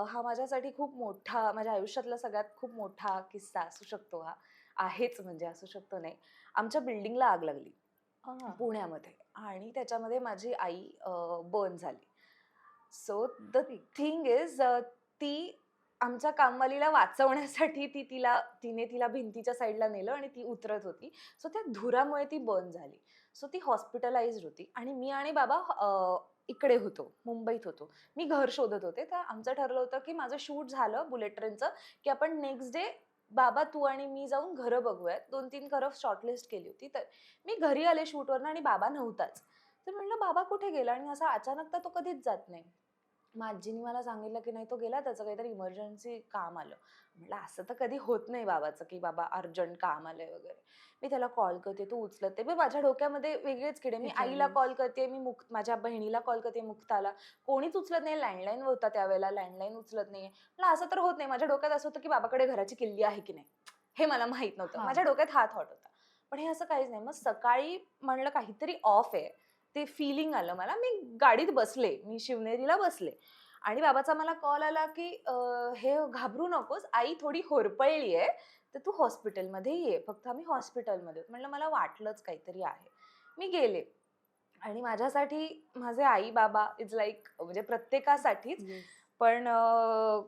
हा माझ्यासाठी खूप मोठा, माझ्या आयुष्यातला सगळ्यात खूप मोठा किस्सा असू शकतो हा. आहेच म्हणजे असू शकतो नाही. आमच्या बिल्डिंगला आग लागली हां. पुण्यामध्ये आणि त्याच्यामध्ये माझी आई बर्न झाली. सो द बापरे! थिंग इज ती आमच्या कामवालीला वाचवण्यासाठी तिने तिला भिंतीच्या साईडला नेलं आणि ती उतरत होती. सो त्या धुरामुळे ती बर्न झाली. सो ती हॉस्पिटलाइज्ड होती आणि मी आणि बाबा इकडे होतो, मुंबईत होतो. मी घर शोधत होते. तर आमचं ठरलं होतं, की माझं शूट झालं बुलेट ट्रेनचं, की आपण नेक्स्ट डे बाबा, तू आणि मी जाऊन घरं बघूयात. 2-3 घरं शॉर्टलिस्ट केली होती. तर मी घरी आले शूटवरनं आणि बाबा नव्हताच. तर म्हटलं, "बाबा कुठे गेला?" आणि असा अचानक तर तो कधीच जात नाही. मग आजीनी मला सांगितलं, की "नाही, तो गेला, त्याचं काहीतरी इमर्जन्सी काम आलं." म्हटलं, "असं तर कधी होत नाही बाबाचं, की बाबा अर्जंट काम आलंय वगैरे." मी त्याला कॉल करते, तो उचलत नाही. मग माझ्या डोक्यामध्ये वेगळेच किडे. मी आईला विचारले. कॉल करते, माझ्या बहिणीला कॉल करते मुक्ताला. कोणीच उचलत नाही. लँडलाईन होता त्यावेळेला, लँडलाईन उचलत नाहीये. म्हटलं, "असं तर होत नाही." माझ्या डोक्यात असं होतं, की बाबाकडे घराची किल्ली आहे की नाही, हे मला माहीत नव्हतं. हां. माझ्या डोक्यात हा थॉट होता. पण हे असं काहीच नाही. मग सकाळी म्हणलं काहीतरी ऑफ आहे. ते फीलिंग आलं मला. मी गाडीत बसले. मी शिवनेरीला बसले आणि बाबाचा मला कॉल आला, की "हे घाबरू नकोस, आई थोडी होरपळली आहे, तर तू हॉस्पिटलमध्ये ये. फक्त आम्ही हॉस्पिटलमध्ये आहोत." म्हटलं, "मला वाटलंच काहीतरी आहे." मी गेले आणि माझ्यासाठी माझे आई-बाबा इज लाइक म्हणजे प्रत्येकासाठीच. येस. पण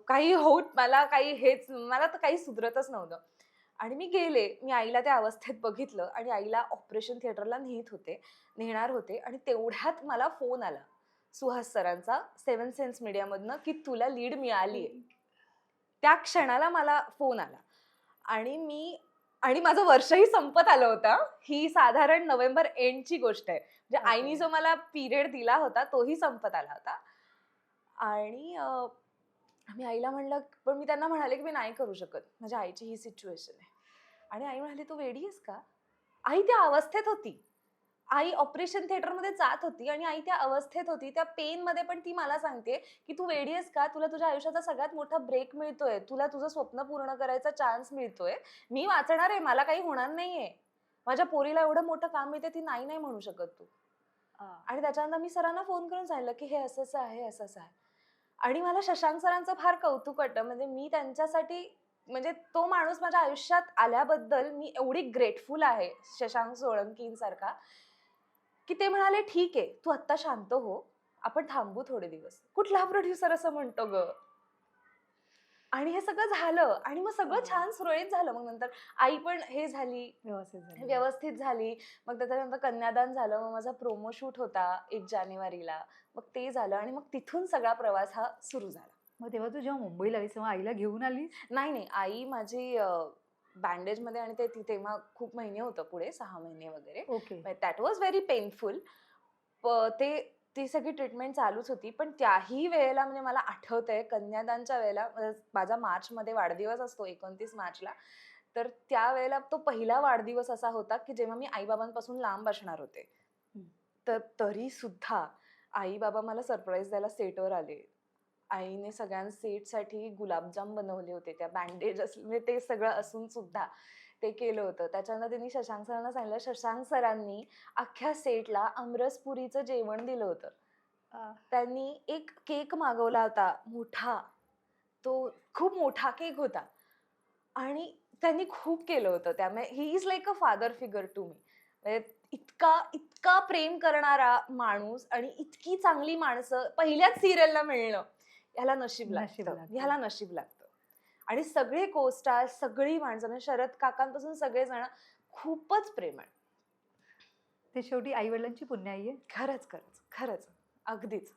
काही होत मला काही हेच मला तर काही सुधरतच नव्हतं. आणि मी गेले. मी आईला त्या अवस्थेत बघितलं आणि आईला ऑपरेशन थिएटरला नेणार होते आणि तेवढ्यात मला फोन आला सुहास सरांचा सेव्हन सेन्स मीडियामधनं, की तुला लीड मिळाली त्या क्षणाला मला फोन आला आणि माझं वर्षही संपत आलं होतं. ही साधारण नोव्हेंबर एंडची गोष्ट आहे. म्हणजे ओके. आईनी जो मला पिरियड दिला होता, तोही संपत आला होता. आणि मी आईला म्हणलं, पण मी त्यांना म्हणाले, की "मी नाही करू शकत. माझ्या आईची ही सिच्युएशन आहे." आणि आई म्हणाली, "तू वेडी आहेस का?" आई त्या अवस्थेत होती. आई ऑपरेशन थिएटरमध्ये जात होती आणि आई त्या अवस्थेत होती. त्या पेनमध्ये पण ती मला सांगते, की "तू वेडी आहेस का? तुला तुझ्या आयुष्याचा सगळ्यात मोठा ब्रेक मिळतोय. तुला तुझं स्वप्न पूर्ण करायचा चान्स मिळतोय. मी वाचणार आहे. मला काही होणार नाहीये. माझ्या पोरीला एवढं मोठं काम मिळतंय, ती नाही, नाही म्हणू शकत तू." हां. आणि त्याच्यानंतर मी सरांना फोन करून सांगितलं, की हे असं-असं आहे, असं-असं आहे. आणि मला शशांक सरांचं फार कौतुक वाटतं. म्हणजे मी त्यांच्यासाठी म्हणजे तो माणूस माझ्या आयुष्यात आल्याबद्दल मी एवढी ग्रेटफुल आहे, शशांक सोळंकींसारखा, की ते म्हणाले, "ठीक आहे, तू आत्ता शांत हो. आपण थांबू थोडे दिवस." कुठला प्रोड्युसर असं म्हणतो गं? आणि हे सगळं झालं आणि मग सगळं हां. छान सुरळीत झालं. मग नंतर आई पण हे झाली, व्यवस्थित झाली. व्यवस्थित झाली. मग त्याच्यानंतर कन्यादान झालं. मग माझा प्रोमो शूट होता 1 जानेवारीला. मग ते झालं आणि मग तिथून सगळा प्रवास हा सुरू झाला. मग तेव्हा तू जेव्हा मुंबईला आलीस तेव्हा आईला घेऊन आलीस? नाही, नाही. आई माझी बँडेजमध्ये आणि ते तेव्हा खूप महिने होतं पुढे 6 महिने वगैरे. Okay. That was very painful. प ते ती सगळी ट्रीटमेंट चालूच होती. पण त्याही वेळेला म्हणजे मला आठवतंय कन्यादानच्या वेळेला माझा मार्चमध्ये वाढदिवस असतो 29 मार्चला. तर त्यावेळेला तो पहिला वाढदिवस असा होता, की जेव्हा मी आई-बाबांपासून लांब असणार होते. हं. तर तरीसुद्धा आई-बाबा मला सरप्राईज द्यायला सेटवर आले. आईने सगळ्या सेटसाठी गुलाबजाम बनवले होते. त्या बँडेज म्हणजे ते सगळं असून सुद्धा ते केलं होतं. त्याच्यानंतर त्यांनी शशांक सरांना सांगितलं, शशांक सरांनी अख्ख्या सेटला आमरसपुरीचं जेवण दिलं होतं. अ, त्यांनी एक केक मागवला होता मोठा. तो खूप मोठा केक होता आणि त्यांनी खूप केलं होतं. त्यामुळे he is like a father figure to me. म्हणजे इतका प्रेम करणारा माणूस आणि इतकी चांगली माणसं पहिल्याच सीरियलला मिळणं, ह्याला नशीब नशीब लागतं. लागतं. ह्याला नशीब लागतं. आणि सगळे को-स्टार्स, सगळी माणसं म्हणजे शरद काकांपासून सगळेजण खूपच प्रेमळ. ते शेवटी आई-वडिलांची पुण्याई आहे. खरंच, खरंच, खरंच. अगदीच.